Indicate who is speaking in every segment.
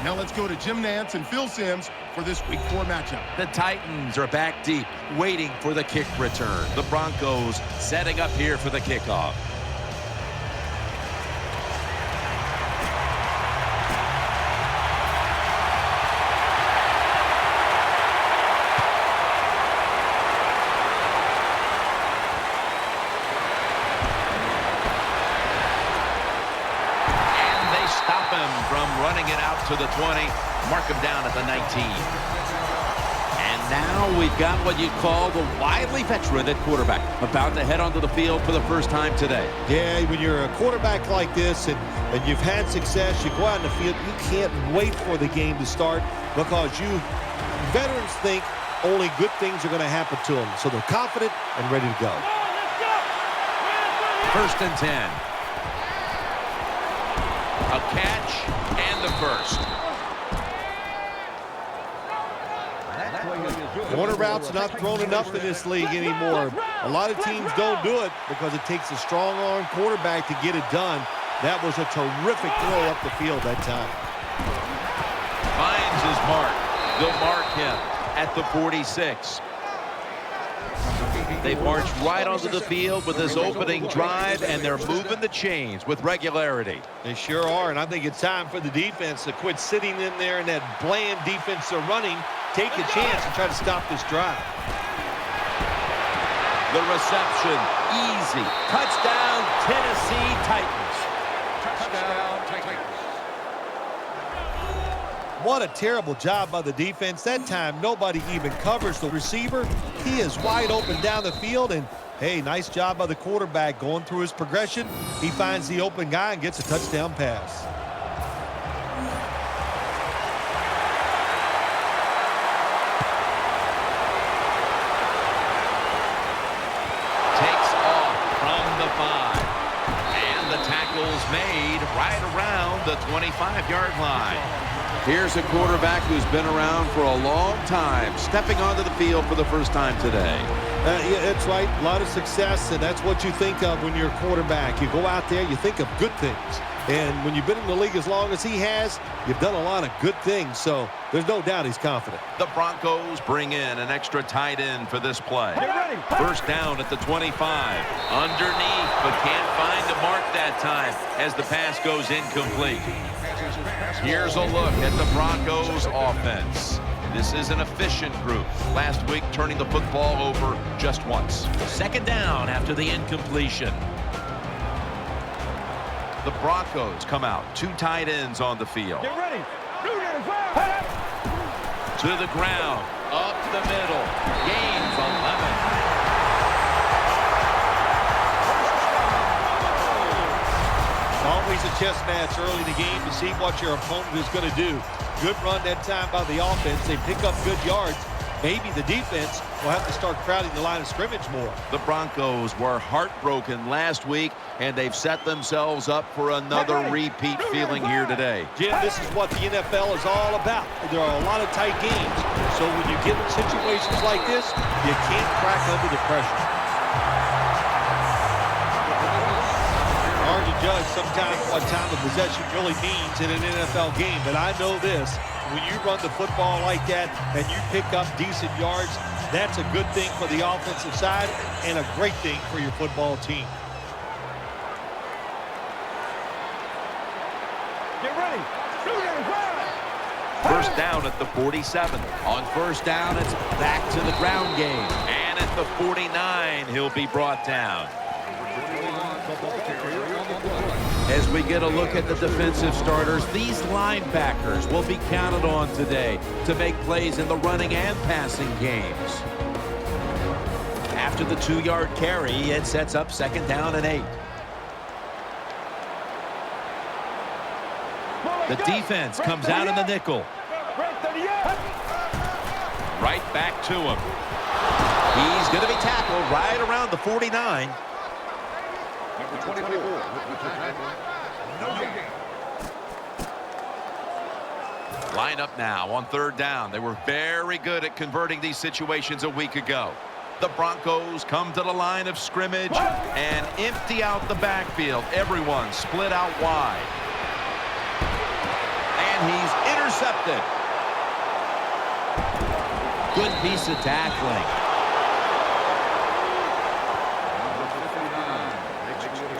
Speaker 1: Now let's go to Jim Nantz and Phil Simms for this Week 4 matchup.
Speaker 2: The Titans are back deep, waiting for the kick return. The Broncos setting up here for the kickoff.
Speaker 3: From running it out to the 20, mark him down at the 19.
Speaker 2: And now we've got what you'd call the wily veteran at quarterback, about to head onto the field for the first time today.
Speaker 4: Yeah, when you're a quarterback like this and you've had success, you go out in the field, you can't wait for the game to start because veterans think only good things are going to happen to them. So they're confident and ready to go.
Speaker 2: First and 10. A catch and the first.
Speaker 4: Corner routes not thrown enough in this league anymore. A lot of teams don't do it because it takes a strong-arm quarterback to get it done. That was a terrific throw up the field that time.
Speaker 2: Finds his mark. They'll mark him at the 46. They march right onto the field with this opening drive, and they're moving the chains with regularity.
Speaker 4: They sure are, and I think it's time for the defense to quit sitting in there in that bland defense they're running, take a chance and try to stop this drive.
Speaker 2: The reception, easy. Touchdown, Tennessee Titans.
Speaker 1: Touchdown, Titans.
Speaker 4: What a terrible job by the defense. That time, nobody even covers the receiver. He is wide open down the field, and hey, nice job by the quarterback going through his progression. He finds the open guy and gets a touchdown pass.
Speaker 2: Takes off from the 5. And the tackle's made right around the 25-yard line. Here's a quarterback who's been around for a long time, stepping onto the field for the first time today.
Speaker 4: Yeah, that's right. A lot of success, and that's what you think of when you're a quarterback. You go out there, you think of good things. And when you've been in the league as long as he has, you've done a lot of good things. So there's no doubt he's confident.
Speaker 2: The Broncos bring in an extra tight end for this play. First down at the 25. Underneath, but can't find the mark that time as the pass goes incomplete. Here's a look at the Broncos offense. This is an efficient group. Last week, turning the football over just once. Second down after the incompletion. The Broncos come out. 2 tight ends on the field.
Speaker 5: Get ready.
Speaker 2: To the ground. Up the middle. Gains 11.
Speaker 4: Always a chess match early in the game to see what your opponent is going to do. Good run that time by the offense. They pick up good yards. Maybe the defense will have to start crowding the line of scrimmage more.
Speaker 2: The Broncos were heartbroken last week, and they've set themselves up for another repeat feeling here today.
Speaker 4: Jim, this is what the NFL is all about. There are a lot of tight games. So when you get in situations like this, you can't crack under the pressure. Hard to judge sometimes what time of possession really means in an NFL game, but I know this. When you run the football like that and you pick up decent yards, that's a good thing for the offensive side and a great thing for your football team.
Speaker 5: Get ready.
Speaker 2: First down at the 47. On first down, it's back to the ground game. And at the 49, he'll be brought down. As we get a look at the defensive starters, these linebackers will be counted on today to make plays in the running and passing games. After the 2-yard carry, it sets up second down and 8. The defense comes out in the nickel. Right back to him. He's going to be tackled right around the 49. Line up now on third down. They were very good at converting these situations a week ago. The Broncos come to the line of scrimmage and empty out the backfield. Everyone split out wide. And he's intercepted. intercepted. Good piece of tackling.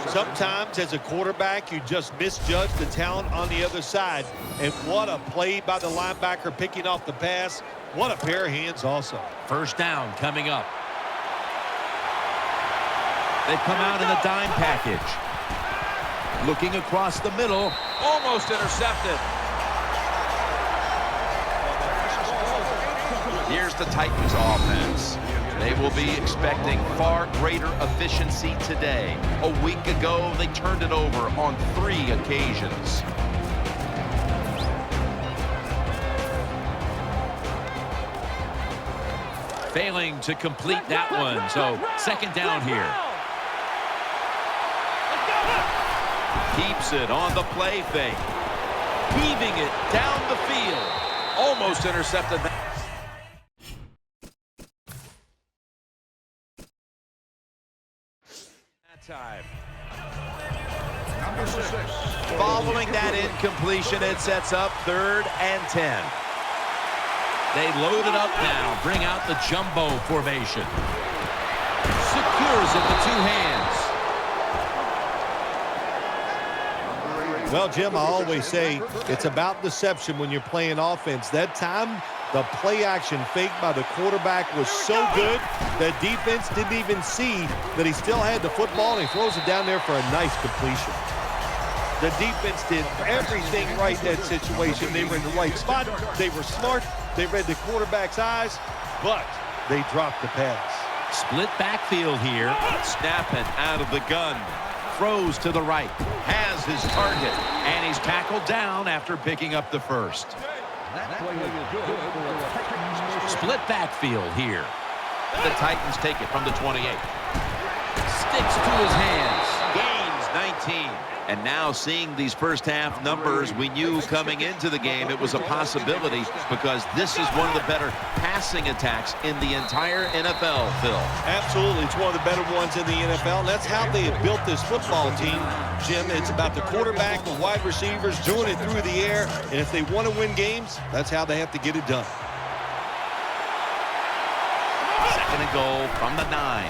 Speaker 4: Sometimes as a quarterback, you just misjudge the talent on the other side. And what a play by the linebacker picking off the pass. What a pair of hands also.
Speaker 2: First down coming up. They come out in the dime package. Looking across the middle. Almost intercepted. Here's the Titans offense. They will be expecting far greater efficiency today. A week ago, they turned it over on 3 occasions. Failing to complete that one, so second down here. Keeps it on the play fake. Heaving it down the field. Almost intercepted that. Time. Following that incompletion, it sets up 3rd and 10. They load it up now, bring out the jumbo formation. Secures it with 2 hands.
Speaker 4: Well, Jim, I always say it's about deception when you're playing offense. That time, the play action fake by the quarterback was so good that defense didn't even see that he still had the football, and he throws it down there for a nice completion. The defense did everything right in that situation. They were in the right spot. They were smart. They read the quarterback's eyes, but they dropped the pass.
Speaker 2: Split backfield here. Snapping out of the gun. Throws to the right. Has his target. And he's tackled down after picking up the first. Split backfield here. The Titans take it from the 28. Sticks to his hands. Gains 19. And now seeing these first half numbers, we knew coming into the game it was a possibility because this is one of the better passing attacks in the entire NFL, Phil.
Speaker 4: Absolutely. It's one of the better ones in the NFL. And that's how they have built this football team, Jim. It's about the quarterback, the wide receivers doing it through the air. And if they want to win games, that's how they have to get it done.
Speaker 2: 2nd and goal from the 9.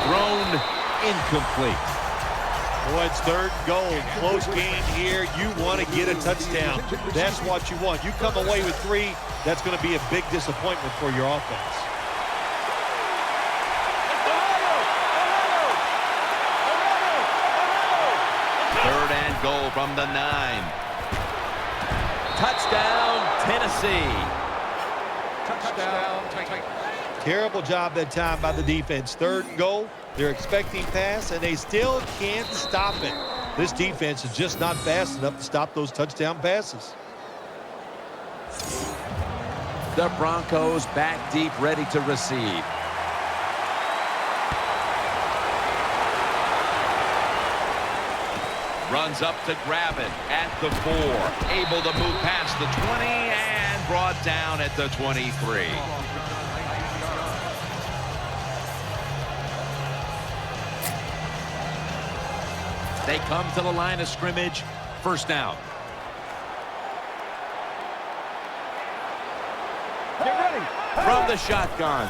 Speaker 2: Thrown incomplete.
Speaker 4: Boy, it's 3rd goal. Close game here. You want to get a touchdown. That's what you want. You come away with 3, that's going to be a big disappointment for your offense.
Speaker 2: Third and goal from the 9. Touchdown, Tennessee. Touchdown, Titans.
Speaker 4: Terrible job that time by the defense. 3rd and goal. They're expecting pass, and they still can't stop it. This defense is just not fast enough to stop those touchdown passes.
Speaker 2: The Broncos back deep, ready to receive. Runs up to grab it at the 4. Able to move past the 20 and brought down at the 23. They come to the line of scrimmage. First down.
Speaker 3: Get ready.
Speaker 2: From the shotgun.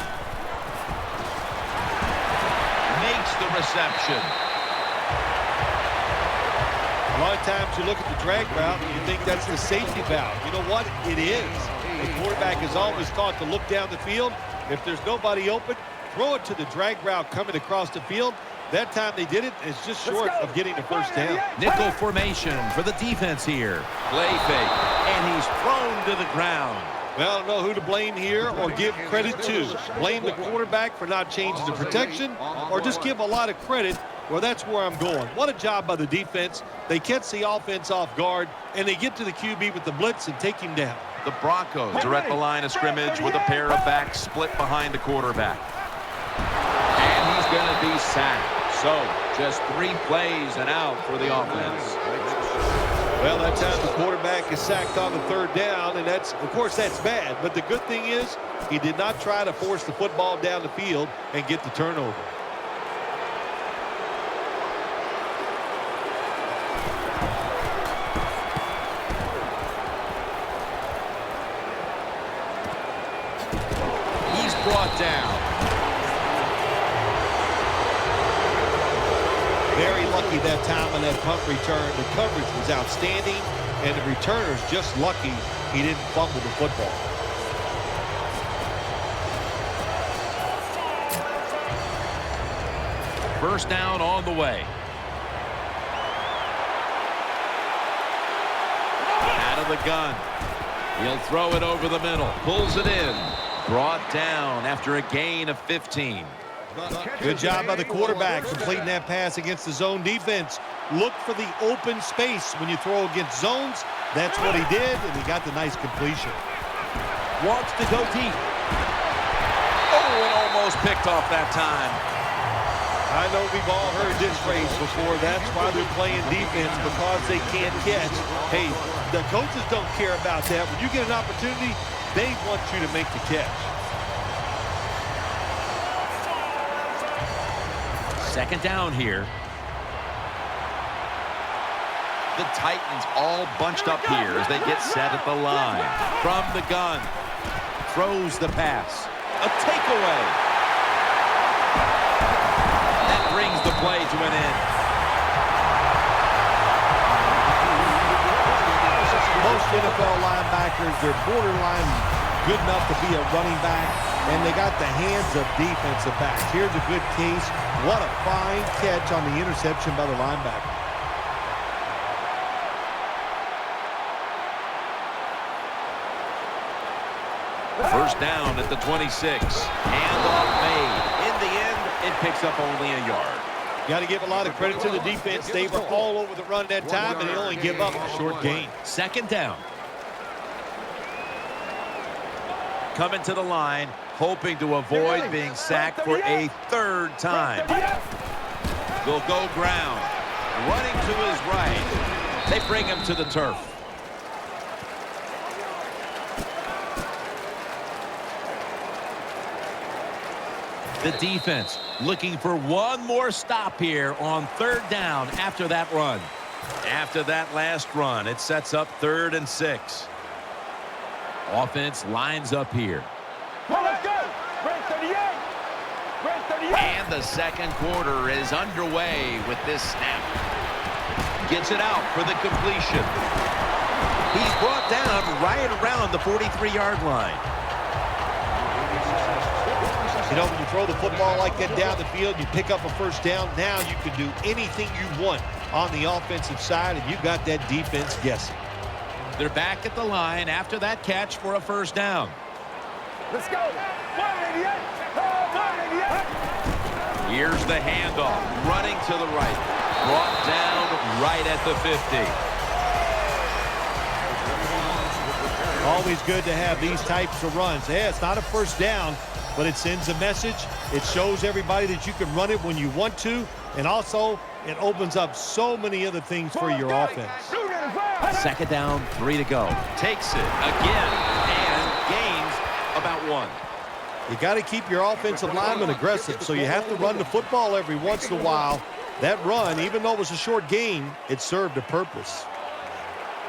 Speaker 2: Makes the reception.
Speaker 4: A lot of times you look at the drag route and you think that's the safety valve. You know what? It is. The quarterback is always taught to look down the field. If there's nobody open, throw it to the drag route coming across the field. That time they did it. It's just short of getting the first down.
Speaker 2: Nickel formation for the defense here. Play fake. And he's thrown to the ground.
Speaker 4: Well, I don't know who to blame here or give credit to. Blame the quarterback for not changing the protection or just give a lot of credit. Well, that's where I'm going. What a job by the defense. They catch the offense off guard, and they get to the QB with the blitz and take him down.
Speaker 2: The Broncos are at the line of scrimmage with a pair of backs split behind the quarterback. And he's going to be sacked. So, just 3 plays and out for the offense.
Speaker 4: Well, that time the quarterback is sacked on the 3rd down, and that's, of course, that's bad. But the good thing is he did not try to force the football down the field and get the turnover. lucky that time on that punt return. The coverage was outstanding, and the returner's just lucky he didn't fumble the football.
Speaker 2: First down on the way. Out of the gun. He'll throw it over the middle. Pulls it in. Brought down after a gain of 15.
Speaker 4: Good job by the quarterback completing that pass against the zone defense. Look for the open space when you throw against zones. That's what he did, and he got the nice completion.
Speaker 2: Wants to go deep. Oh, and almost picked off that time.
Speaker 4: I know we've all heard this phrase before. That's why they're playing defense, because they can't catch. Hey, the coaches don't care about that. When you get an opportunity, they want you to make the catch.
Speaker 2: Second down here. The Titans all bunched up here as they get set at the line. From the gun. Throws the pass. A takeaway. That brings the play to an end.
Speaker 4: Most NFL linebackers, they're borderline good enough to be a running back, and they got the hands of defensive backs. Here's a good case. What a fine catch on the interception by the linebacker.
Speaker 2: First down at the 26. Handoff made. In the end, it picks up only a yard.
Speaker 4: Got to give a lot of credit to the defense. They were all over the run that time, and they only give up a short gain.
Speaker 2: Second down. Coming to the line, hoping to avoid being sacked for a third time. Will go ground. Running to his right. They bring him to the turf. The defense looking for one more stop here on third down after that run. After that last run, it sets up 3rd and 6. Offense lines up here. And the second quarter is underway with this snap. Gets it out for the completion. He's brought down right around the 43-yard line.
Speaker 4: You know, when you throw the football like that down the field, you pick up a first down. Now you can do anything you want on the offensive side, and you got that defense guessing.
Speaker 2: They're back at the line after that catch for a first down.
Speaker 3: Let's go. 188. 188.
Speaker 2: Here's the handoff. Running to the right. Brought down right at the 50.
Speaker 4: Always good to have these types of runs. Yeah, it's not a first down, but it sends a message. It shows everybody that you can run it when you want to, and also it opens up so many other things for your offense.
Speaker 2: Second down, 3 to go. Takes it again and gains about 1.
Speaker 4: You got to keep your offensive lineman aggressive, so you have to run the football every once in a while. That run, even though it was a short gain, it served a purpose.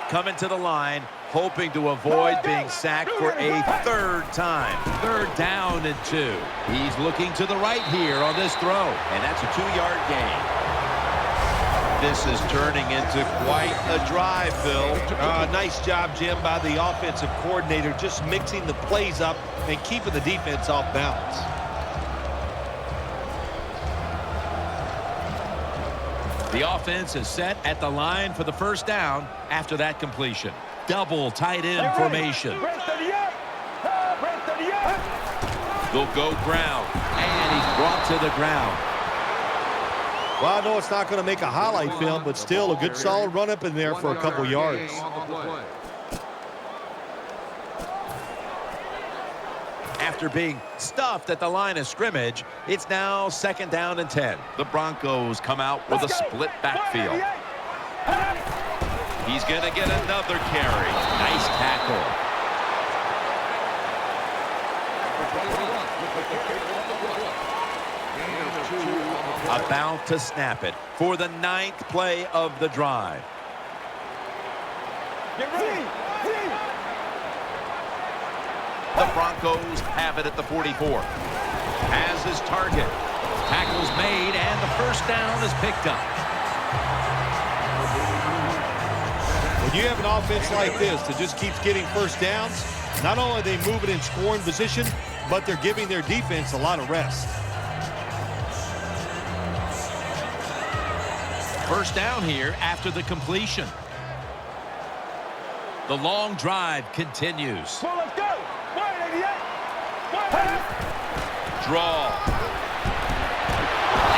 Speaker 2: Coming to the line, hoping to avoid being sacked for a third time. 3rd down and 2. He's looking to the right here on this throw, and that's a 2-yard gain. This is turning into quite a drive, Phil.
Speaker 4: Nice job, Jim, by the offensive coordinator, just mixing the plays up and keeping the defense off balance.
Speaker 2: The offense is set at the line for the first down after that completion. Double tight end formation. They'll go ground, and he's brought to the ground.
Speaker 4: Well, I know it's not going to make a highlight film, but still a good solid run up in there for a couple yards.
Speaker 2: After being stuffed at the line of scrimmage, it's now 2nd down and 10. The Broncos come out with a split backfield. He's going to get another carry. Nice tackle. About to snap it for the 9th play of the drive.
Speaker 3: Get ready.
Speaker 2: The Broncos have it at the 44. Has his target. Tackles made, and the first down is picked up.
Speaker 4: When you have an offense like this that just keeps getting first downs, not only are they moving in scoring position, but they're giving their defense a lot of rest.
Speaker 2: First down here after the completion. The long drive continues.
Speaker 3: Well, let's go. 188.
Speaker 2: Draw.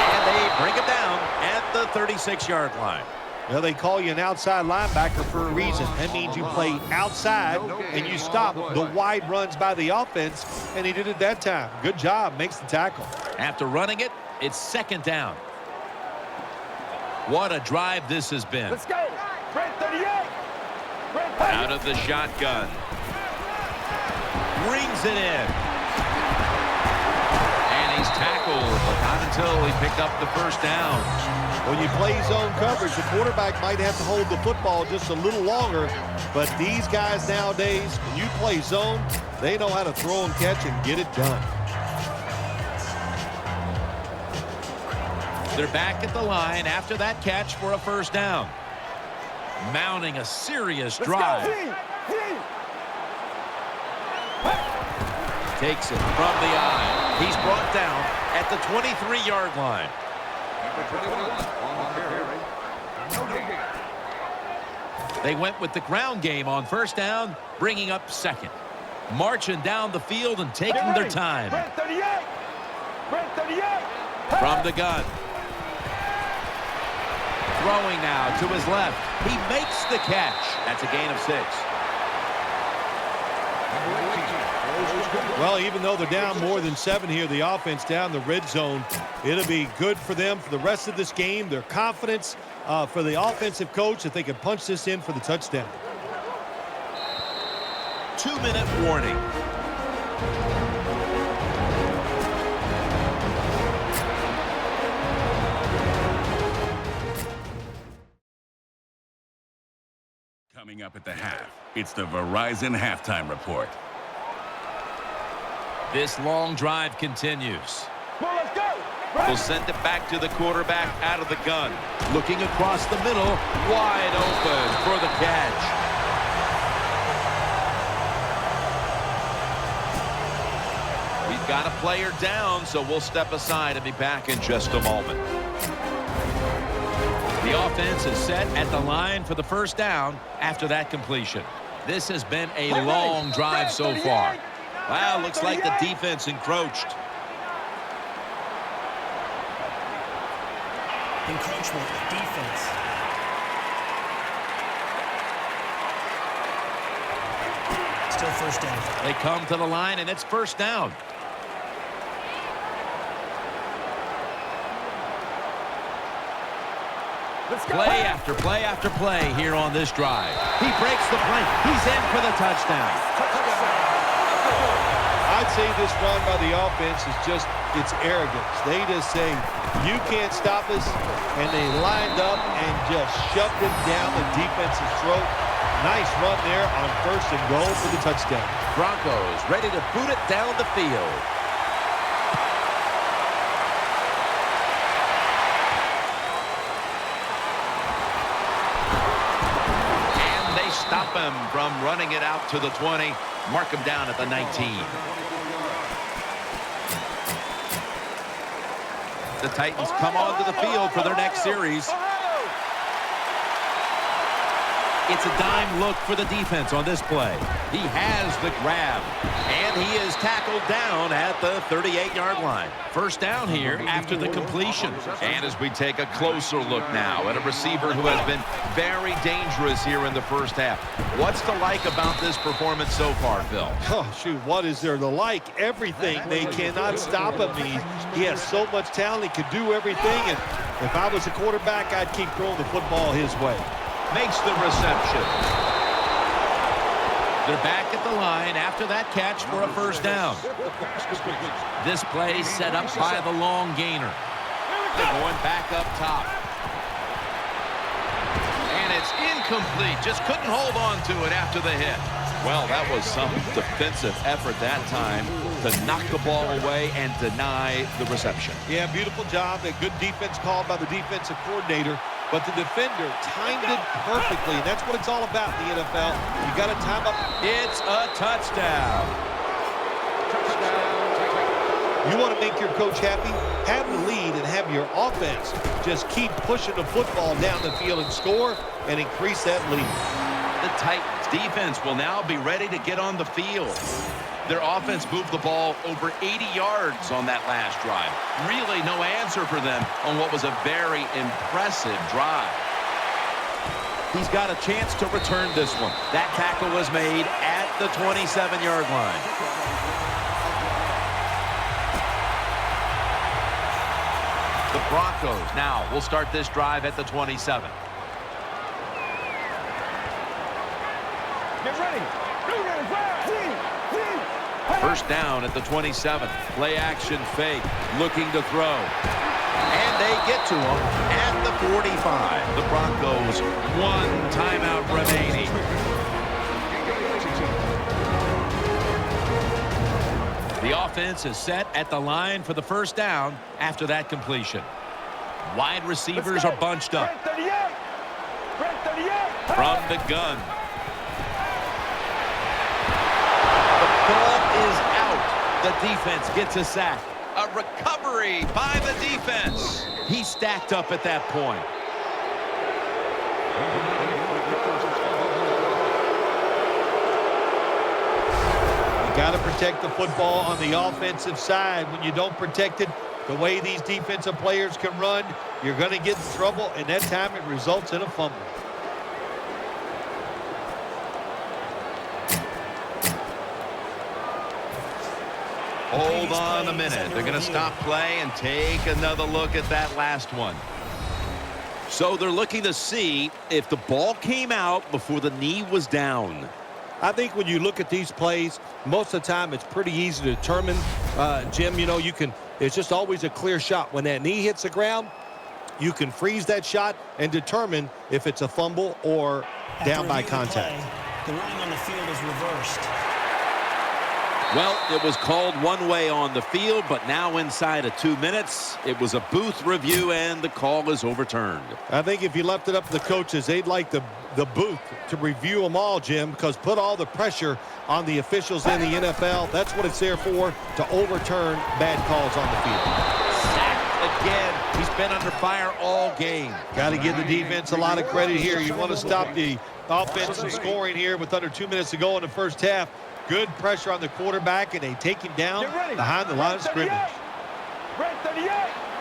Speaker 2: And they bring it down at the 36-yard line.
Speaker 4: Well, they call you an outside linebacker for a reason. That means you play outside and you stop the wide runs by the offense, and he did it that time. Good job. Makes the tackle.
Speaker 2: After running it, it's second down. What a drive this has been.
Speaker 3: Let's go. Red 38.
Speaker 2: Out of the shotgun. Brings it in. And he's tackled, but not until he picked up the first down.
Speaker 4: When you play zone coverage, the quarterback might have to hold the football just a little longer, but these guys nowadays, when you play zone, they know how to throw and catch and get it done.
Speaker 2: They're back at the line after that catch for a first down. Mounting a serious drive. Takes it from the eye. He's brought down at the 23-yard line. They went with the ground game on first down, bringing up second. Marching down the field and taking their time. From the gun. Throwing now to his left. He makes the catch. That's a gain of 6.
Speaker 4: Well, even though they're down more than 7 here, the offense down the red zone, it'll be good for them for the rest of this game. Their confidence for the offensive coach that they can punch this in for the touchdown.
Speaker 2: 2-minute warning.
Speaker 5: Coming up at the half, it's the Verizon Halftime Report.
Speaker 2: This long drive continues.
Speaker 3: Well, let's go.
Speaker 2: We'll send it back to the quarterback out of the gun. Looking across the middle, wide open for the catch. We've got a player down, so we'll step aside and be back in just a moment. The offense is set at the line for the first down after that completion. This has been a long drive so far. Wow, looks like the defense encroached.
Speaker 6: Encroachment, defense. Still first down.
Speaker 2: They come to the line, and it's first down. Play after play after play here on this drive. He breaks the play. He's in for the touchdown.
Speaker 4: I'd say this run by the offense is just, it's arrogance. They just say, you can't stop us, and they lined up and just shoved it down the defense's throat. Nice run there on first and goal for the touchdown.
Speaker 2: Broncos ready to boot it down the field. Stop him from running it out to the 20. Mark him down at the 19. The Titans come onto the field for their next series. It's a dime look for the defense on this play. He has the grab, and he is tackled down at the 38-yard line. First down here after the completion. And as we take a closer look now at a receiver who has been very dangerous here in the first half. What's to like about this performance so far, Phil?
Speaker 4: Oh, shoot, what is there to like? Everything. They cannot stop him. He has so much talent. He can do everything, and if I was a quarterback, I'd keep throwing the football his way.
Speaker 2: Makes the reception. They're back at the line after that catch for a first down. This play set up by the long gainer. They're going back up top. And it's incomplete. Just couldn't hold on to it after the hit. Well, that was some defensive effort that time to knock the ball away and deny the reception.
Speaker 4: Yeah, beautiful job. A good defense called by the defensive coordinator. but the defender timed it perfectly, and that's what it's all about in the NFL. You got to time up.
Speaker 2: It's a touchdown.
Speaker 4: You want to make your coach happy? Have the lead and have your offense just keep pushing the football down the field and score and increase that lead.
Speaker 2: The Titans defense will now be ready to get on the field. Their offense moved the ball over 80 yards on that last drive. Really no answer for them on what was a very impressive drive. He's got a chance to return this one. That tackle was made at the 27-yard line. The Broncos now will start this drive at the 27.
Speaker 3: Get ready.
Speaker 2: First down at the 27. Play action fake. Looking to throw. And they get to him at the 45. The Broncos, one timeout remaining. The offense is set at the line for the first down after that completion. Wide receivers are bunched up. From the gun. The ball is out. The defense gets a sack. A recovery by the defense. He stacked up at that point.
Speaker 4: You got to protect the football on the offensive side. When you don't protect it, the way these defensive players can run, you're going to get in trouble, and that time it results in a fumble.
Speaker 2: Hold on a minute. They're going to stop play and take another look at that last one. So they're looking to see if the ball came out before the knee was down.
Speaker 4: I think when you look at these plays, most of the time it's pretty easy to determine, Jim, you know, it's just always a clear shot. When that knee hits the ground, you can freeze that shot and determine if it's a fumble or down by contact.
Speaker 6: The ruling on the field is reversed.
Speaker 2: Well, it was called one way on the field, but now inside of 2 minutes, it was a booth review, and the call is overturned.
Speaker 4: I think if you left it up to the coaches, they'd like the booth to review them all, Jim, because put all the pressure on the officials in the NFL. That's what it's there for, to overturn bad calls on the field.
Speaker 2: Sacked again. He's been under fire all game.
Speaker 4: Got to give the defense a lot of credit here. You want to stop the offense from scoring here with under 2 minutes to go in the first half. Good pressure on the quarterback, and they take him down behind the line of scrimmage.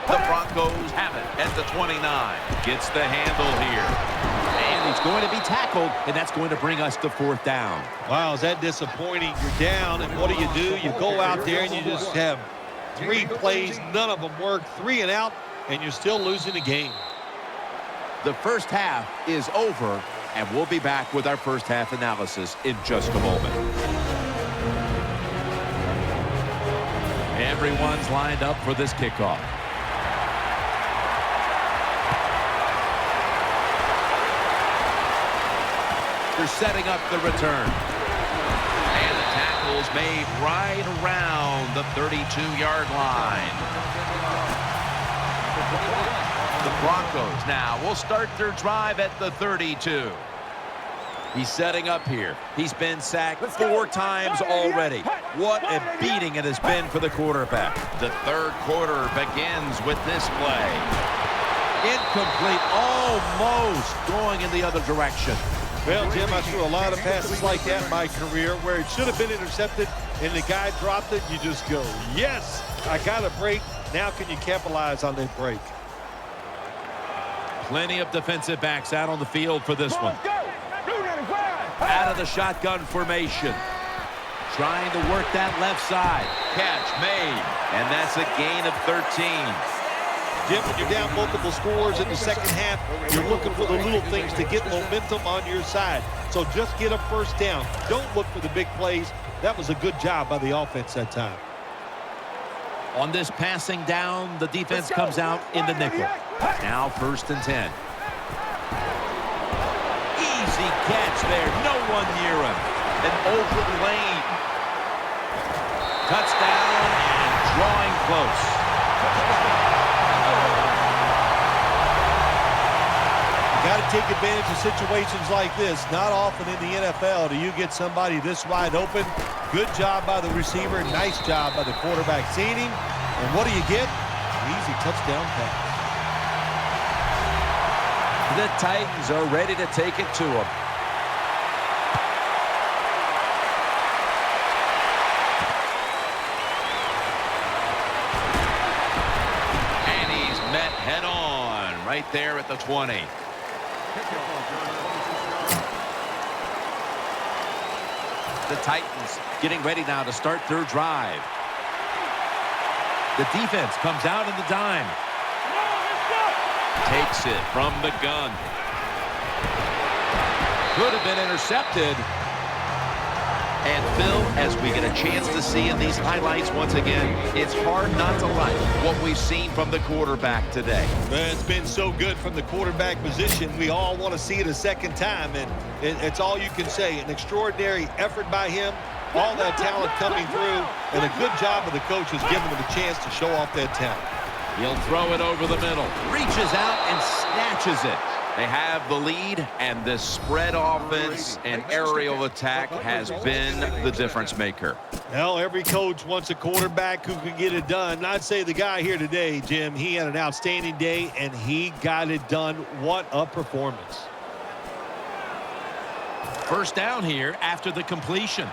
Speaker 2: The Broncos have it at the 29. Gets the handle here. And he's going to be tackled, and that's going to bring us to fourth down.
Speaker 4: Wow, is that disappointing? You're down, and what do? You go out there, and you just have 3 plays. None of them work. 3 and out, and you're still losing the game.
Speaker 2: The first half is over, and we'll be back with our first half analysis in just a moment. Everyone's lined up for this kickoff. They're setting up the return. And the tackle's made right around the 32-yard line. The Broncos now will start their drive at the 32. He's setting up here. He's been sacked 4 times already. What a beating it has been for the quarterback. The third quarter begins with this play. Incomplete, almost going in the other direction.
Speaker 4: Well, Jim, I threw a lot of passes like that in my career where it should have been intercepted and the guy dropped it. You just go, yes, I got a break. Now can you capitalize on that break?
Speaker 2: Plenty of defensive backs out on the field for this one. Out of the shotgun formation. Trying to work that left side. Catch made. And that's a gain of 13.
Speaker 4: Jim, when you're down multiple scores in the second half, you're looking for the little things to get momentum on your side. So just get a first down. Don't look for the big plays. That was a good job by the offense that time.
Speaker 2: On this passing down, the defense comes out in the nickel. Now 1st and 10. Easy catch there. No one near him. An open lane. Touchdown and drawing close.
Speaker 4: got to take advantage of situations like this. Not often in the NFL do you get somebody this wide open. Good job by the receiver. Nice job by the quarterback seeing him. And what do you get? Easy touchdown pass.
Speaker 3: The Titans are ready to take it to him.
Speaker 2: And he's met head-on right there at the 20.
Speaker 3: The Titans getting ready now to start their drive. The defense comes out in the dime.
Speaker 2: Takes it from the gun.
Speaker 3: Could have been intercepted.
Speaker 2: And Phil, as we get a chance to see in these highlights once again, it's hard not to like what we've seen from the quarterback today.
Speaker 4: Well, it's been so good from the quarterback position. We all want to see it a second time, and it's all you can say. An extraordinary effort by him, all that talent coming through, and a good job of the coaches giving him a chance to show off that talent.
Speaker 2: He'll throw it over the middle. Reaches out and snatches it. They have the lead, and this spread offense and aerial attack has been the difference maker.
Speaker 4: Well, every coach wants a quarterback who can get it done. And I'd say the guy here today, Jim, he had an outstanding day, and he got it done. What a performance.
Speaker 3: First down here after the completion.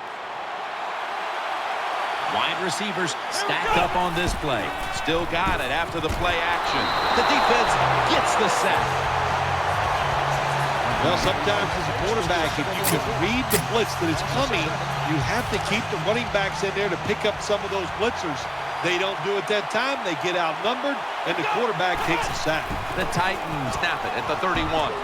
Speaker 3: Wide receivers stacked up on this play.
Speaker 2: Still got it after the play action.
Speaker 3: The defense gets the sack.
Speaker 4: Well, sometimes as a quarterback, if you can read the blitz that is coming, you have to keep the running backs in there to pick up some of those blitzers. They don't do it that time. They get outnumbered, and the quarterback takes a sack.
Speaker 2: The Titans snap it at the 31.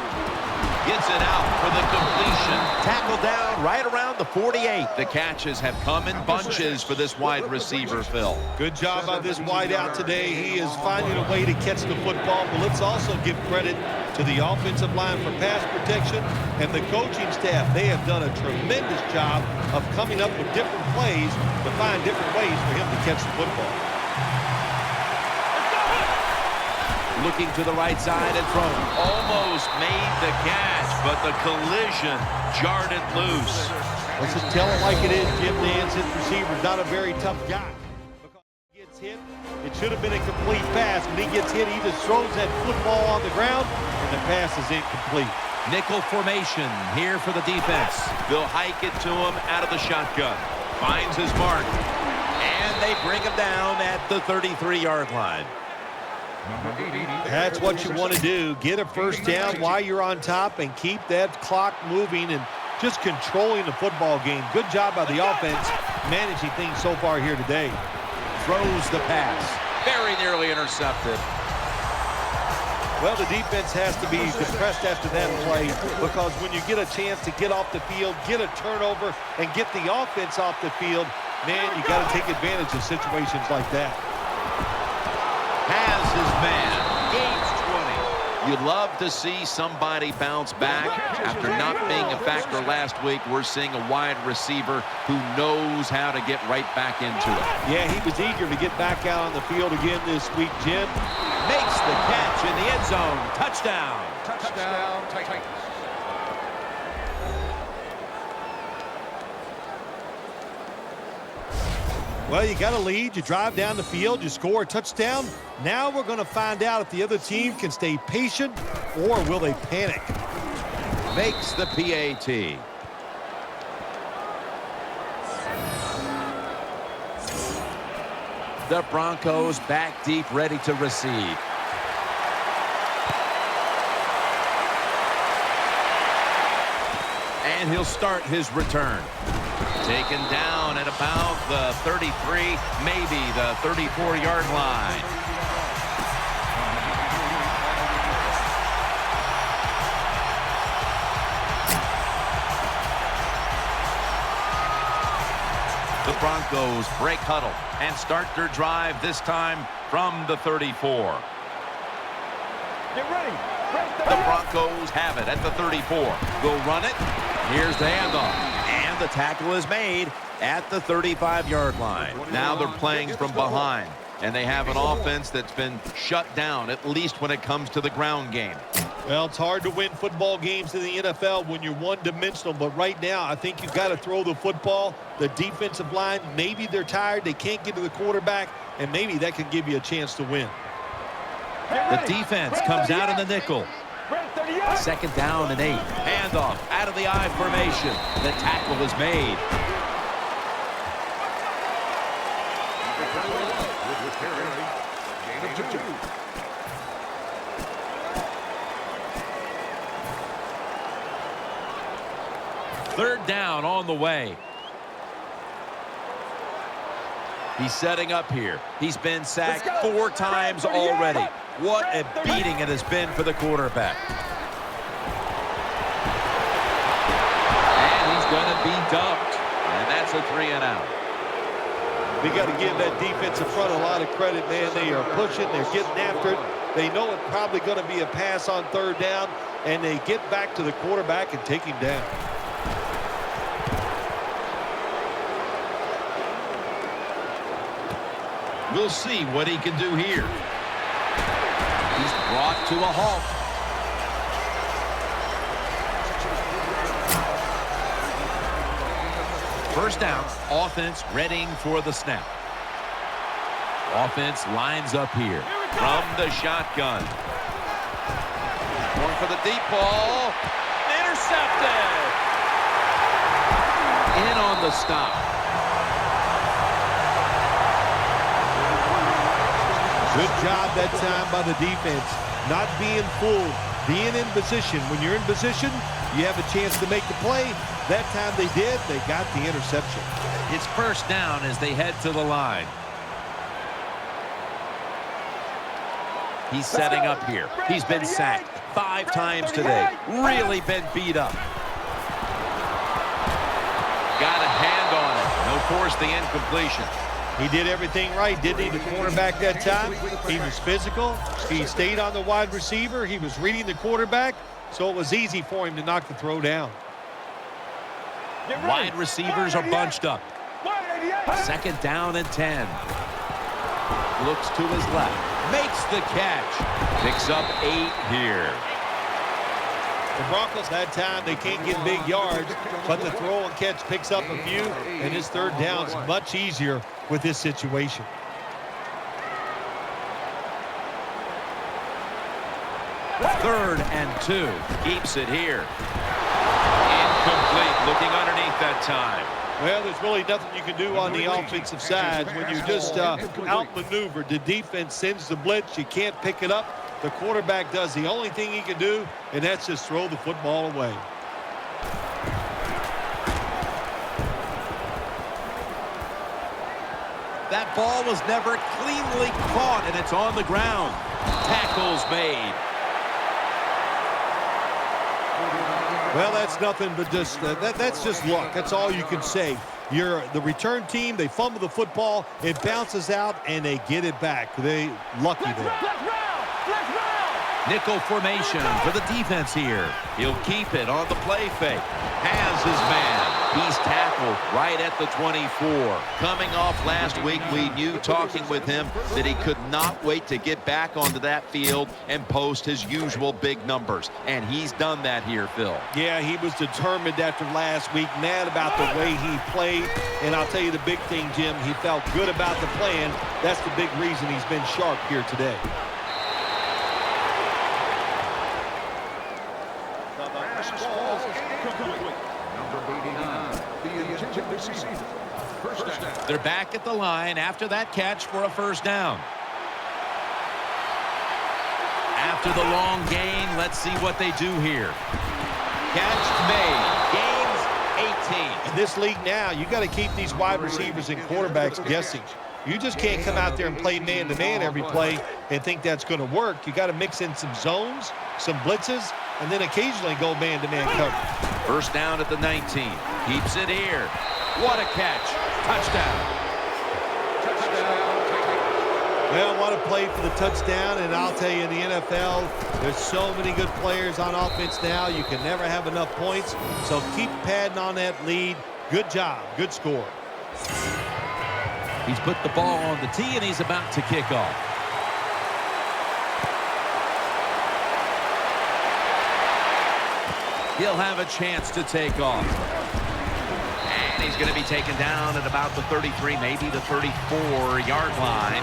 Speaker 2: Gets it out for the completion.
Speaker 3: Tackled down right around the 48.
Speaker 2: The catches have come in bunches for this wide receiver, Phil.
Speaker 4: Good job by this wide out today. He is finding a way to catch the football, but let's also give credit to the offensive line for pass protection and the coaching staff. They have done a tremendous job of coming up with different plays to find different ways for him to catch the football.
Speaker 3: Looking to the right side and throwing.
Speaker 2: Almost made the catch, but the collision jarred it loose.
Speaker 4: Let's just tell it like it is, Jim Nance. His receiver's not a very tough guy. Because he gets hit, it should have been a complete pass. When he gets hit, he just throws that football on the ground, and the pass is incomplete.
Speaker 3: Nickel formation here for the defense.
Speaker 2: They'll hike it to him out of the shotgun. Finds his mark.
Speaker 3: And they bring him down at the 33-yard line.
Speaker 4: That's what you want to do. Get a first down while you're on top and keep that clock moving and just controlling the football game. Good job by the offense managing things so far here today.
Speaker 3: Throws the pass.
Speaker 2: Very nearly intercepted.
Speaker 4: Well, the defense has to be depressed after that play because when you get a chance to get off the field, get a turnover, and get the offense off the field, man, you got to take advantage of situations like that.
Speaker 2: Has his man. Gains 20. You'd love to see somebody bounce back. After not being a factor last week, we're seeing a wide receiver who knows how to get right back into it.
Speaker 4: Yeah, he was eager to get back out on the field again this week, Jim.
Speaker 3: Makes the catch in the end zone. Touchdown.
Speaker 1: Touchdown, Titans.
Speaker 4: Well, you got a lead, you drive down the field, you score a touchdown. Now we're going to find out if the other team can stay patient or will they panic.
Speaker 2: Makes the PAT.
Speaker 3: The Broncos back deep, ready to receive. And he'll start his return.
Speaker 2: Taken down at about the 33, maybe the 34-yard line. The Broncos break huddle and start their drive, this time from the 34.
Speaker 4: Get ready.
Speaker 2: The Broncos have it at the 34. They'll run it.
Speaker 3: Here's the handoff. And the tackle is made at the 35-yard line.
Speaker 2: Now they're playing from behind, and they have an offense that's been shut down, at least when it comes to the ground game.
Speaker 4: Well, it's hard to win football games in the NFL when you're one-dimensional, but right now I think you've got to throw the football. The defensive line, maybe they're tired, they can't get to the quarterback, and maybe that can give you a chance to win.
Speaker 3: The defense comes out in the nickel. 2nd down and 8. Handoff out of the I formation. The tackle is made. Third down on the way. He's setting up here. He's been sacked 4 times already. What a beating it has been for the quarterback. And he's going to be dumped. And that's a 3-and-out.
Speaker 4: We got to give that defensive front a lot of credit, man. They are pushing. They're getting after it. They know it's probably going to be a pass on 3rd down, and they get back to the quarterback and take him down.
Speaker 3: We'll see what he can do here. He's brought to a halt. First down, offense readying for the snap. Offense lines up here from the shotgun. Going for the deep ball. Intercepted. In on the stop.
Speaker 4: Good job that time by the defense. Not being fooled, being in position. When you're in position, you have a chance to make the play. That time they did. They got the interception.
Speaker 3: It's first down as they head to the line. He's setting up here. He's been sacked 5 times today. Really been beat up. Got a hand on it. No force the incompletion.
Speaker 4: He did everything right, didn't he, the cornerback that time? He was physical. He stayed on the wide receiver. He was reading the quarterback, so it was easy for him to knock the throw down.
Speaker 3: Wide receivers are bunched up. 2nd down and 10. Looks to his left. Makes the catch. Picks up 8 here.
Speaker 4: The Broncos that time, they can't get big yards, but the throw and catch picks up a few, and his 3rd down's much easier with this situation.
Speaker 3: Third and 2. Keeps it here. Incomplete. Looking underneath that time.
Speaker 4: Well, there's really nothing you can do on the offensive side when you're just outmaneuvered. The defense sends the blitz. You can't pick it up. The quarterback does the only thing he can do, and that's just throw the football away.
Speaker 3: That ball was never cleanly caught, and it's on the ground. Tackles made.
Speaker 4: Well, that's nothing but just that's just luck. That's all you can say. You're the return team. They fumble the football. It bounces out, and they get it back. They lucky there.
Speaker 3: Nickel formation for the defense here. He'll keep it on the play fake. Has his man. He's tackled right at the 24. Coming off last week, we knew talking with him that he could not wait to get back onto that field and post his usual big numbers. And he's done that here, Phil.
Speaker 4: Yeah, he was determined after last week, mad about the way he played. And I'll tell you the big thing, Jim, he felt good about the plan. That's the big reason he's been sharp here today.
Speaker 3: They're back at the line after that catch for a first down. After the long gain, let's see what they do here. Catch made. Gains 18.
Speaker 4: In this league now, you got to keep these wide receivers and quarterbacks guessing. You just can't come out there and play man-to-man every play and think that's going to work. You got to mix in some zones, some blitzes, and then occasionally go man-to-man coverage.
Speaker 3: First down at the 19. Keeps it here. What a catch. Touchdown.
Speaker 4: Well, what a play for the touchdown, and I'll tell you, in the NFL, there's so many good players on offense now. You can never have enough points, so keep padding on that lead. Good job. Good score.
Speaker 3: He's put the ball on the tee, and he's about to kick off.
Speaker 2: He'll have a chance to take off. And he's going to be taken down at about the 33, maybe the 34-yard line.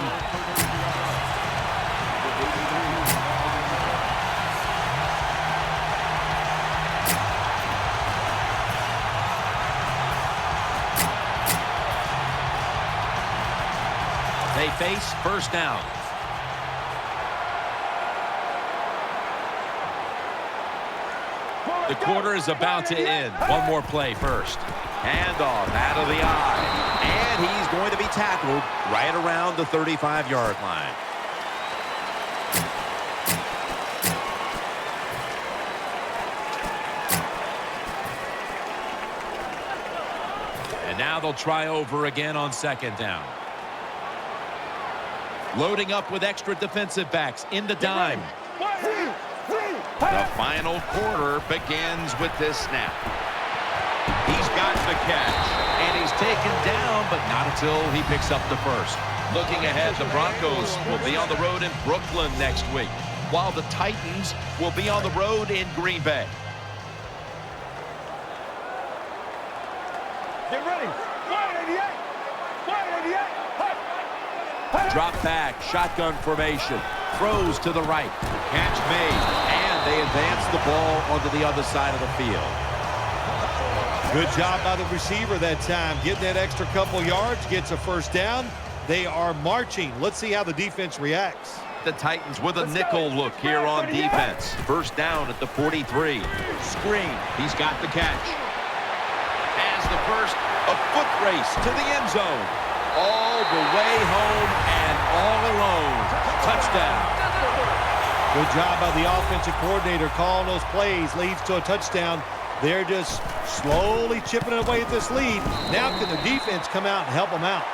Speaker 2: They face first down. The quarter is about to end. One more play first. Handoff out of the eye. And he's going to be tackled right around the 35-yard line. And now they'll try over again on second down. Loading up with extra defensive backs in the dime. The final quarter begins with this snap. He's got the catch, and he's taken down, but not until he picks up the first. Looking ahead, the Broncos will be on the road in Brooklyn next week, while the Titans will be on the road in Green Bay.
Speaker 7: Get ready. 188.
Speaker 2: Drop back, shotgun formation, throws to the right, catch made, and they advance the ball onto the other side of the field.
Speaker 4: Good job by the receiver that time. Getting that extra couple yards, gets a first down. They are marching. Let's see how the defense reacts.
Speaker 2: The Titans with a nickel look here on defense. First down at the 43. Screen. He's got the catch. Has the first, a foot race to the end zone. All the way home and all alone. Touchdown.
Speaker 4: Good job by the offensive coordinator calling those plays. Leads to a touchdown. They're just slowly chipping away at this lead. Now can the defense come out and help them out?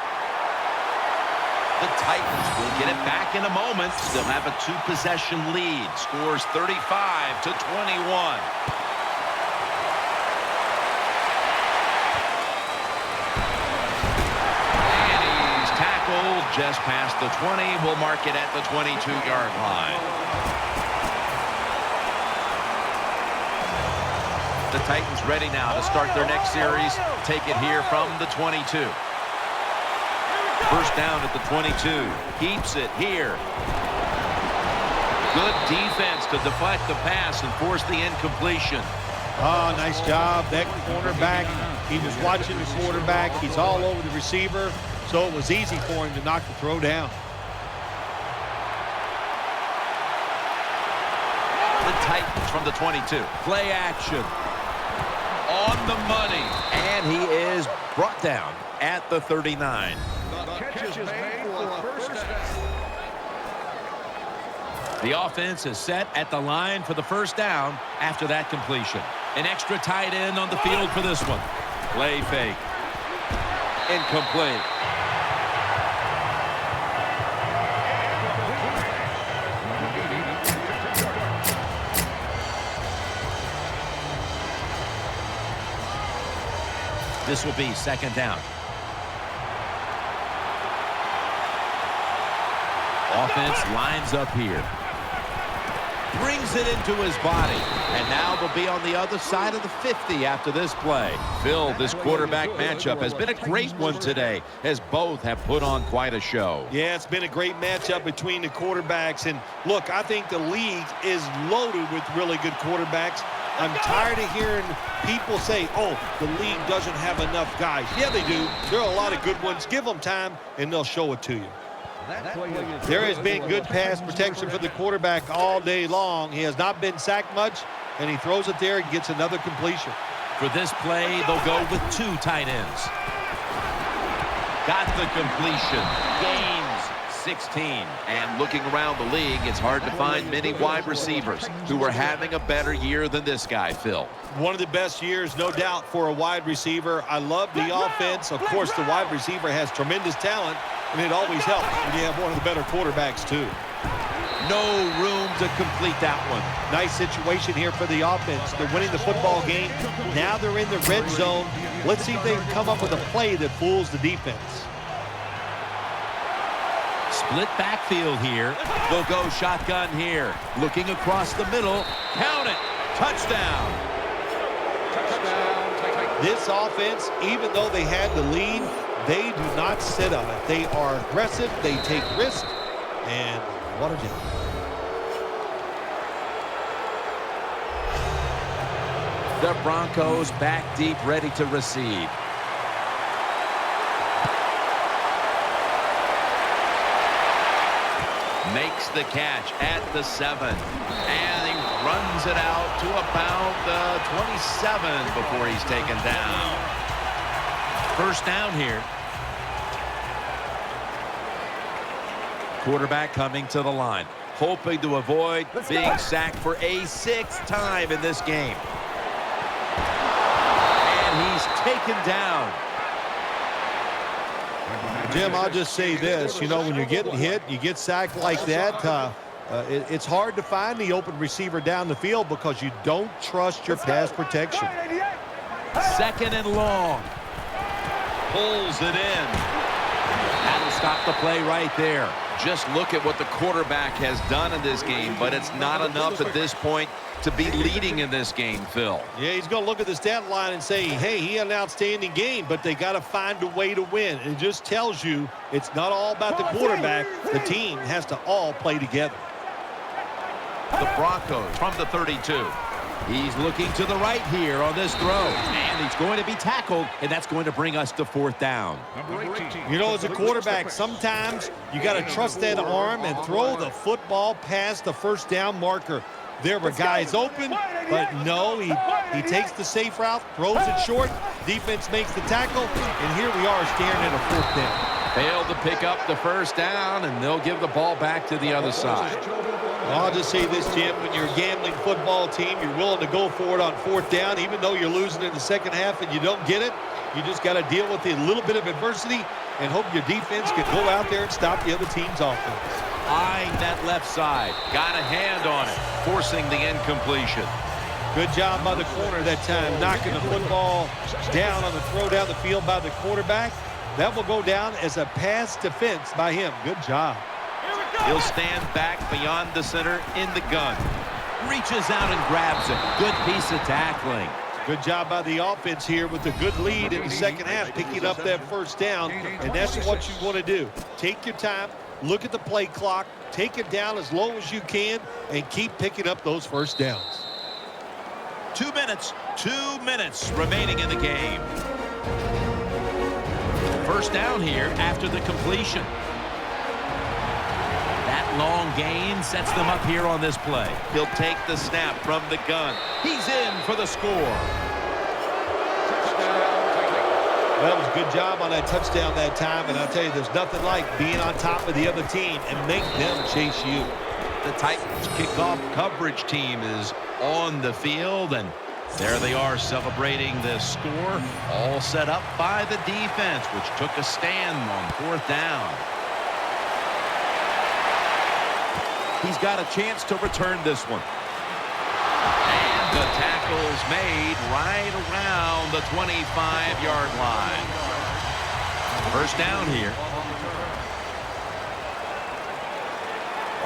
Speaker 2: The Titans will get it back in a moment. Still have a two-possession lead. Scores 35-21. Just past the 20. We'll mark it at the 22-yard line. The Titans ready now to start their next series. Take it here from the 22. First down at the 22. Keeps it here. Good defense to deflect the pass and force the incompletion.
Speaker 4: Oh, nice job. That cornerback, he was watching the quarterback. He's all over the receiver. So it was easy for him to knock the throw down.
Speaker 2: The Titans from the 22. Play action. On the money. And he is brought down at the 39. The offense is set at the line for the first down after that completion. An extra tight end on the field for this one. Play fake. Incomplete. This will be second down. Offense lines up here. Brings it into his body. And now they'll be on the other side of the 50 after this play. Phil, this quarterback matchup has been a great one today, as both have put on quite a show.
Speaker 4: Yeah, it's been a great matchup between the quarterbacks. And look, I think the league is loaded with really good quarterbacks. I'm tired of hearing people say, oh, the league doesn't have enough guys. Yeah, they do. There are a lot of good ones. Give them time, and they'll show it to you. There has been good pass protection for the quarterback all day long. He has not been sacked much, and he throws it there and gets another completion.
Speaker 2: For this play, they'll go with two tight ends. Got the completion. Gains 16. And looking around the league, it's hard to find many wide receivers who are having a better year than this guy, Phil.
Speaker 4: One of the best years, no doubt, for a wide receiver. I love the offense. Of course, the wide receiver has tremendous talent, and it always helps when you have one of the better quarterbacks, too.
Speaker 2: No room to complete that one.
Speaker 4: Nice situation here for the offense. They're winning the football game. Now they're in the red zone. Let's see if they can come up with a play that fools the defense.
Speaker 2: Split backfield here. They'll go shotgun here. Looking across the middle. Count it. Touchdown.
Speaker 4: This offense, even though they had the lead, they do not sit on it. They are aggressive, they take risks, and what a day.
Speaker 3: The Broncos back deep, ready to receive. Makes the catch at the 7. And he runs it out to about the 27 before he's taken down. First down here. Quarterback coming to the line, hoping to avoid being sacked for a 6th time in this game. And he's taken down.
Speaker 4: Jim, I'll just say this. You know, when you're getting hit, you get sacked like that, it's hard to find the open receiver down the field because you don't trust your pass protection.
Speaker 3: 2nd and long. Pulls it in. That'll stop the play right there. Just look at what the quarterback has done in this game, but it's not enough at this point to be leading in this game, Phil.
Speaker 4: Yeah, he's going to look at the stat line and say, hey, he had an outstanding game, but they got to find a way to win. It just tells you it's not all about the quarterback. The team has to all play together.
Speaker 3: The Broncos from the 32. He's looking to the right here on this throw. And he's going to be tackled, and that's going to bring us to 4th down.
Speaker 4: You know, as a quarterback, sometimes you got to trust that arm and throw the football past the first down marker. There were guys open, but no, he takes the safe route, throws it short, defense makes the tackle, and here we are staring at a 4th down.
Speaker 3: Failed to pick up the first down, and they'll give the ball back to the other side.
Speaker 4: I'll just say this, Jim, when you're a gambling football team, you're willing to go for it on 4th down, even though you're losing in the second half and you don't get it. You just got to deal with a little bit of adversity and hope your defense can go out there and stop the other team's offense.
Speaker 3: Eyeing that left side. Got a hand on it, forcing the incompletion.
Speaker 4: Good job by the corner that time, knocking the football down on the throw down the field by the quarterback. That will go down as a pass defense by him. Good job.
Speaker 3: He'll stand back beyond the center in the gun. Reaches out and grabs it. Good piece of tackling.
Speaker 4: Good job by the offense here with a good lead in the second half, picking up that first down, and that's what you want to do. Take your time, look at the play clock, take it down as low as you can, and keep picking up those first downs.
Speaker 3: 2 minutes remaining in the game. First down here after the completion. That long gain sets them up here on this play. He'll take the snap from the gun. He's in for the score.
Speaker 4: That was a good job on that touchdown that time, and I'll tell you, there's nothing like being on top of the other team and make them chase you.
Speaker 3: The Titans kickoff coverage team is on the field, and there they are celebrating this score, all set up by the defense, which took a stand on 4th down. He's got a chance to return this one. And the tackle's made right around the 25-yard line. First down here.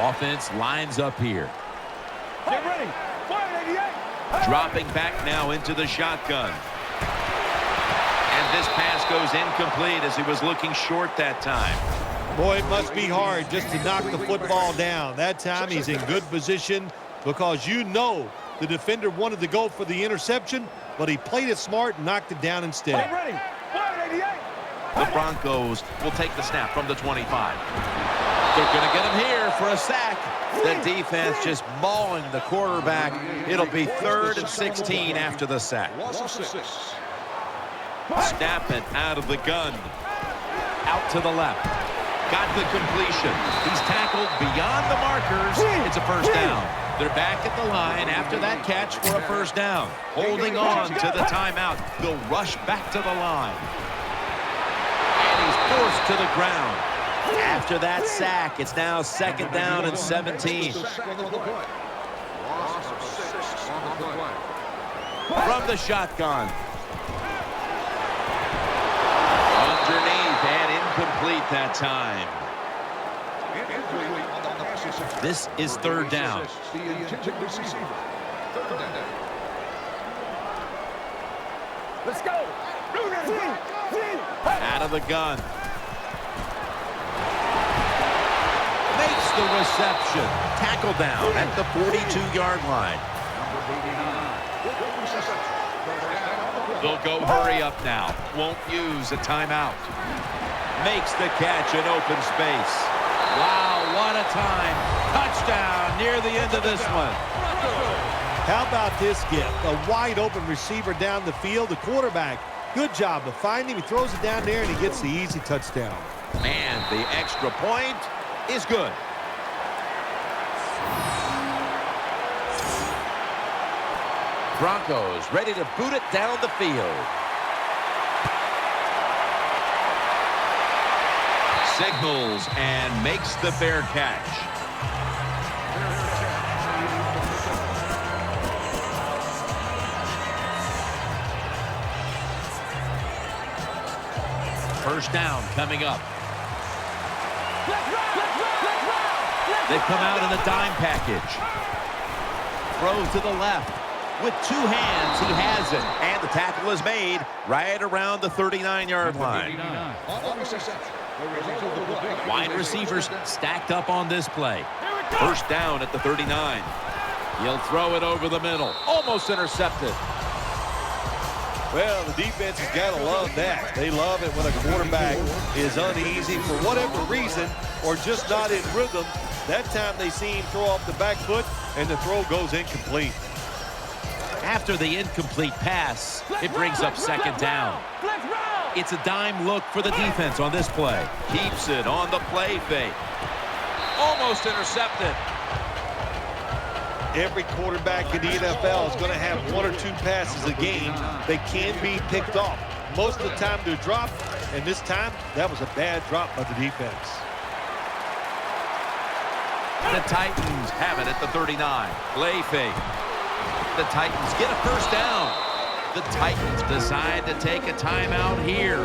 Speaker 3: Offense lines up here.
Speaker 7: Get ready. Fire 88.
Speaker 3: Dropping back now into the shotgun. And this pass goes incomplete as he was looking short that time.
Speaker 4: Boy, it must be hard just to knock the football down. That time he's in good position because you know the defender wanted to go for the interception, but he played it smart and knocked it down instead.
Speaker 7: Get ready. Fire 88.
Speaker 3: The Broncos will take the snap from the 25. They're going to get him here for a sack. The defense just mauling the quarterback. It'll be 3rd and 16 after the sack. Snap it out of the gun. Out to the left. Got the completion. He's tackled beyond the markers. It's a first down. They're back at the line after that catch for a first down. Holding on to the timeout. They'll rush back to the line. And he's forced to the ground. After that sack, it's now 2nd down and 17. From the shotgun. Underneath and incomplete that time. This is 3rd down.
Speaker 7: Let's go.
Speaker 3: Out of the gun. Makes the reception. Tackle down at the 42-yard line. They'll go hurry up now. Won't use a timeout. Makes the catch in open space. Wow, what a time. Touchdown near the end of this one.
Speaker 4: How about this gift? A wide open receiver down the field. The quarterback, good job of finding him. He throws it down there and he gets the easy touchdown.
Speaker 3: And the extra point is good. Broncos ready to boot it down the field. Signals and makes the fair catch. First down coming up. They come out in a dime package. Throws to the left. With two hands, he has it. And the tackle is made right around the 39-yard line. Wide receivers stacked up on this play. First down at the 39. He'll throw it over the middle. Almost intercepted.
Speaker 4: Well, the defense has got to love that. They love it when a quarterback is uneasy for whatever reason or just not in rhythm. That time they see him throw off the back foot and the throw goes incomplete.
Speaker 3: After the incomplete pass, it brings up second down. It's a dime look for the defense on this play. Keeps it on the play fake. Almost intercepted.
Speaker 4: Every quarterback in the NFL is going to have one or two passes a game that can be picked off. Most of the time they're dropped, and this time that was a bad drop by the defense.
Speaker 3: The Titans have it at the 39. Play fake. The Titans get a first down. The Titans decide to take a timeout here,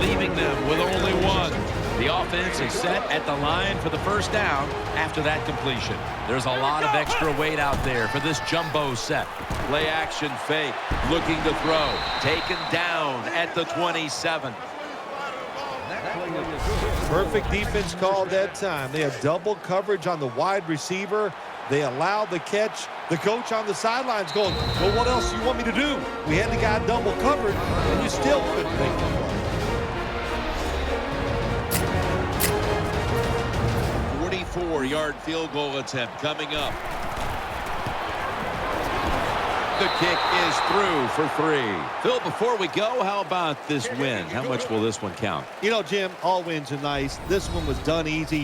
Speaker 3: leaving them with only one. The offense is set at the line for the first down after that completion. There's a lot of extra weight out there for this jumbo set. Play action fake, looking to throw. Taken down at the 27.
Speaker 4: Perfect defense call that time. They have double coverage on the wide receiver. They allowed the catch. The coach on the sidelines going, well, what else do you want me to do? We had the guy double covered, and you still couldn't make the play.
Speaker 3: 44-yard field goal attempt coming up. The kick is through for 3. Phil, before we go, how about this win? How much will this one count?
Speaker 4: You know, Jim, all wins are nice. This one was done easy.